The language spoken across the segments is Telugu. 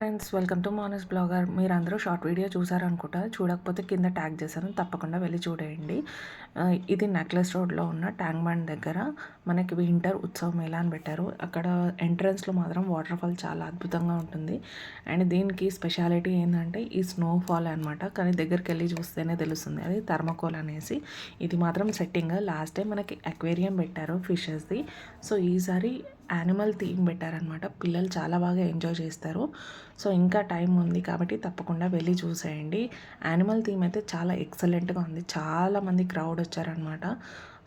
ఫ్రెండ్స్, వెల్కమ్ టు మోనస్ బ్లాగర్. మీరందరూ షార్ట్ వీడియో చూసారనుకుంటా. చూడకపోతే కింద ట్యాగ్ చేశాను, తప్పకుండా వెళ్ళి చూడేయండి. ఇది నెక్లెస్ రోడ్లో ఉన్న ట్యాంక్ బండ్ దగ్గర మనకి వింటర్ ఉత్సవ్ మేళా అని పెట్టారు. అక్కడ ఎంట్రన్స్లో మాత్రం వాటర్ ఫాల్ చాలా అద్భుతంగా ఉంటుంది. అండ్ దీనికి స్పెషాలిటీ ఏంటంటే ఈ స్నో ఫాల్ అనమాట. కానీ దగ్గరికి వెళ్ళి చూస్తేనే తెలుస్తుంది, అది థర్మకోల్ అనేసి. ఇది మాత్రం సెట్టింగ్. లాస్ట్ టైం మనకి అక్వేరియం పెట్టారు ఫిషెస్ది. సో ఈసారి యానిమల్ థీమ్ పెట్టారనమాట. పిల్లలు చాలా బాగా ఎంజాయ్ చేస్తారు. సో ఇంకా టైం ఉంది కాబట్టి తప్పకుండా వెళ్ళి చూసేయండి. యానిమల్ థీమ్ అయితే చాలా ఎక్సలెంట్గా ఉంది. చాలామంది క్రౌడ్ వచ్చారనమాట.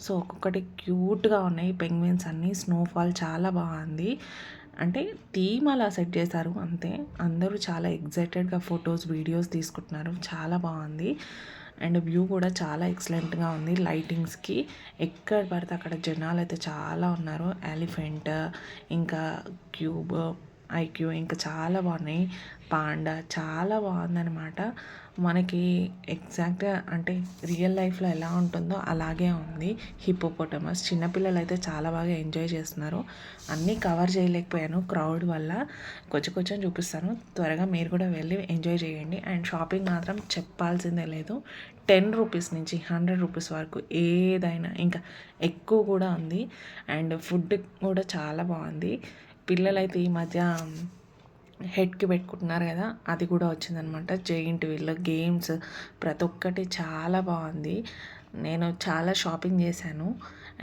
సో ఒక్కొక్కటి క్యూట్గా ఉన్నాయి పెంగ్విన్స్ అన్నీ. స్నోఫాల్ చాలా బాగుంది. అంటే థీమ్ అలా సెట్ చేశారు అంతే. అందరూ చాలా ఎగ్జైటెడ్గా ఫొటోస్ వీడియోస్ తీసుకుంటున్నారు. చాలా బాగుంది. అండ్ వ్యూ కూడా చాలా ఎక్సలెంట్గా ఉంది. లైటింగ్స్కి ఎక్కడ పడితే అక్కడ జనాలు అయితే చాలా ఉన్నారు. ఎలిఫెంట్, ఇంకా క్యూబ్, ఐక్యూ, ఇంకా చాలా బాగున్నాయి. పాండా చాలా బాగుందనమాట. మనకి ఎగ్జాక్ట్గా అంటే రియల్ లైఫ్లో ఎలా ఉంటుందో అలాగే ఉంది. హిప్పోపోటమస్ చిన్నపిల్లలు అయితే చాలా బాగా ఎంజాయ్ చేస్తున్నారు. అన్నీ కవర్ చేయలేకపోయాను క్రౌడ్ వల్ల. కొంచెం కొంచెం చూపిస్తాను, త్వరగా మీరు కూడా వెళ్ళి ఎంజాయ్ చేయండి. అండ్ షాపింగ్ మాత్రం చెప్పాల్సిందే లేదు. 10 రూపీస్ నుంచి 100 రూపీస్ వరకు ఏదైనా, ఇంకా ఎక్కువ కూడా ఉంది. అండ్ ఫుడ్ కూడా చాలా బాగుంది. పిల్లలైతే ఈ మధ్య హెడ్కి పెట్టుకుంటున్నారు కదా, అది కూడా వచ్చిందనమాట. జెయింట్ వీల్ గేమ్స్ ప్రతి ఒక్కటి చాలా బాగుంది. నేను చాలా షాపింగ్ చేశాను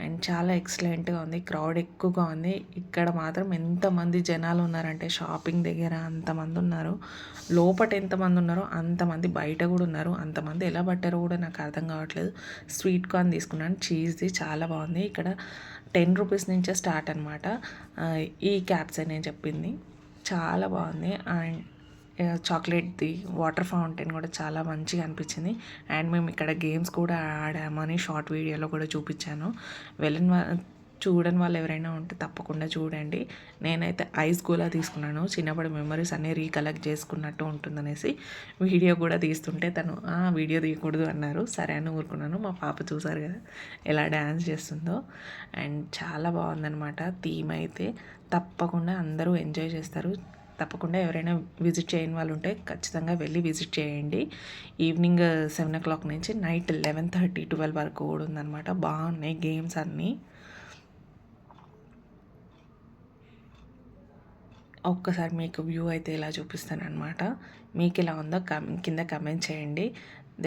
అండ్ చాలా ఎక్సలెంట్గా ఉంది. క్రౌడ్ ఎక్కువగా ఉంది. ఇక్కడ మాత్రం ఎంతమంది జనాలు ఉన్నారంటే షాపింగ్ దగ్గర అంతమంది ఉన్నారు. లోపట ఎంతమంది ఉన్నారో అంతమంది బయట కూడా ఉన్నారు. అంతమంది ఎలా పట్టారో కూడా నాకు అర్థం కావట్లేదు. స్వీట్ కార్న్ తీసుకున్నాను, చీజ్ది చాలా బాగుంది. ఇక్కడ 10 రూపీస్ నుంచే స్టార్ట్ అనమాట. ఈ క్యాప్స్ నేను చెప్పింది చాలా బాగుంది. అండ్ చాక్లెట్ది వాటర్ ఫౌంటైన్ కూడా చాలా మంచిగా అనిపించింది. అండ్ మేము ఇక్కడ గేమ్స్ కూడా ఆడామని షార్ట్ వీడియోలో కూడా చూపించాను. వెళ్ళిన చూడని వాళ్ళు ఎవరైనా ఉంటే తప్పకుండా చూడండి. నేనైతే ఐస్ గోలా తీసుకున్నాను. చిన్నప్పటి మెమరీస్ అన్నీ రీకలెక్ట్ చేసుకున్నట్టు ఉంటుందనేసి వీడియో కూడా తీస్తుంటే తను వీడియో తీయకూడదు అన్నారు. సరే అని ఊరుకున్నాను. మా పాప చూసారు కదా ఎలా డ్యాన్స్ చేస్తుందో. అండ్ చాలా బాగుందనమాట థీమ్ అయితే. తప్పకుండా అందరూ ఎంజాయ్ చేస్తారు. తప్పకుండా ఎవరైనా విజిట్ చేయని వాళ్ళు ఉంటే ఖచ్చితంగా వెళ్ళి విజిట్ చేయండి. ఈవినింగ్ 7 o'clock నుంచి నైట్ 11:30, 12 వరకు కూడా ఉందన్నమాట. బాగున్నాయి గేమ్స్ అన్నీ. ఒక్కసారి మీకు వ్యూ అయితే ఇలా చూపిస్తాను అనమాట. మీకు ఇలా ఉందో కింద కమెంట్ చేయండి.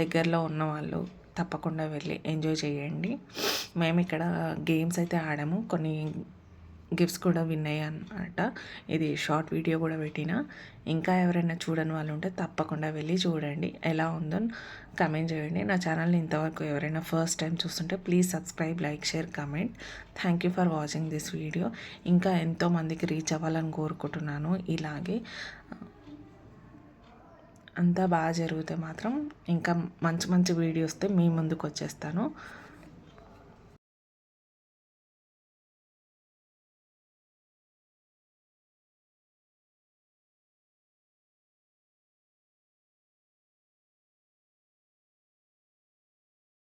దగ్గరలో ఉన్న వాళ్ళు తప్పకుండా వెళ్ళి ఎంజాయ్ చేయండి. మేము ఇక్కడ గేమ్స్ అయితే ఆడాము. కొన్ని గిఫ్ట్స్ కూడా విన్ అయ్యాయి అన్నమాట. ఇది షార్ట్ వీడియో కూడా పెట్టిన. ఇంకా ఎవరైనా చూడని వాళ్ళు ఉంటే తప్పకుండా వెళ్ళి చూడండి. ఎలా ఉందో కమెంట్ చేయండి. నా ఛానల్ని ఇంతవరకు ఎవరైనా ఫస్ట్ టైం చూస్తుంటే please subscribe, like, share, comment. Thank you for watching this video. ఇంకా ఎంతోమందికి రీచ్ అవ్వాలని కోరుకుంటున్నాను. ఇలాగే అంతా బాగా జరిగితే మాత్రం ఇంకా మంచి మంచి వీడియోస్తో మీ ముందుకు వచ్చేస్తాను.